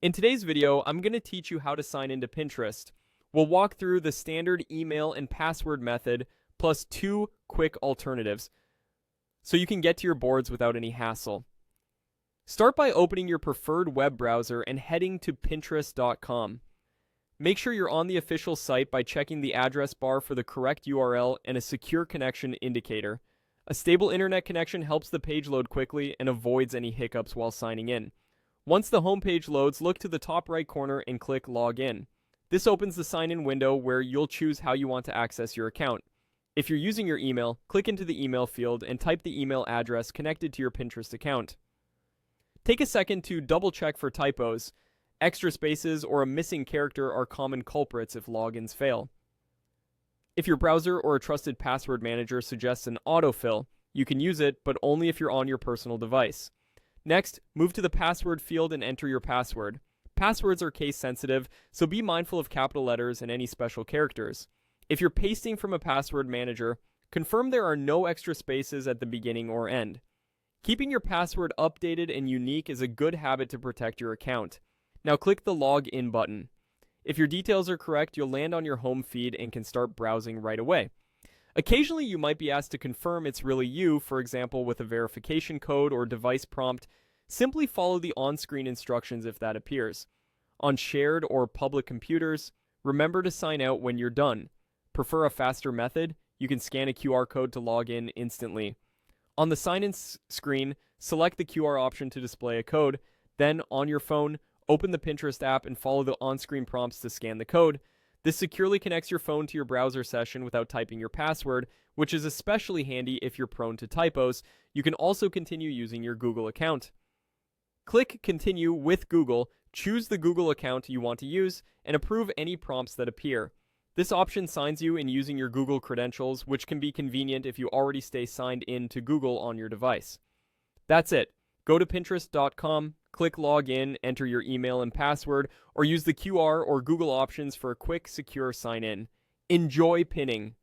In today's video, I'm going to teach you how to sign into Pinterest. We'll walk through the standard email and password method plus two quick alternatives so you can get to your boards without any hassle. Start by opening your preferred web browser and heading to Pinterest.com. Make sure you're on the official site by checking the address bar for the correct URL and a secure connection indicator. A stable internet connection helps the page load quickly and avoids any hiccups while signing in. Once the homepage loads, look to the top right corner and click Login. This opens the sign-in window where you'll choose how you want to access your account. If you're using your email, click into the email field and type the email address connected to your Pinterest account. Take a second to double-check for typos. Extra spaces or a missing character are common culprits if logins fail. If your browser or a trusted password manager suggests an autofill, you can use it, but only if you're on your personal device. Next, move to the password field and enter your password. Passwords are case sensitive, so be mindful of capital letters and any special characters. If you're pasting from a password manager, confirm there are no extra spaces at the beginning or end. Keeping your password updated and unique is a good habit to protect your account. Now click the Login button. If your details are correct, you'll land on your home feed and can start browsing right away. Occasionally, you might be asked to confirm it's really you, for example, with a verification code or device prompt. Simply follow the on-screen instructions if that appears. On shared or public computers, remember to sign out when you're done. Prefer a faster method? You can scan a QR code to log in instantly. On the sign-in screen, select the QR option to display a code. Then, on your phone, open the Pinterest app and follow the on-screen prompts to scan the code. This securely connects your phone to your browser session without typing your password, which is especially handy if you're prone to typos. You can also continue using your Google account. Click Continue with Google, choose the Google account you want to use, and approve any prompts that appear. This option signs you in using your Google credentials, which can be convenient if you already stay signed in to Google on your device. That's it. Go to Pinterest.com, click Login, enter your email and password, or use the QR or Google options for a quick, secure sign-in. Enjoy pinning!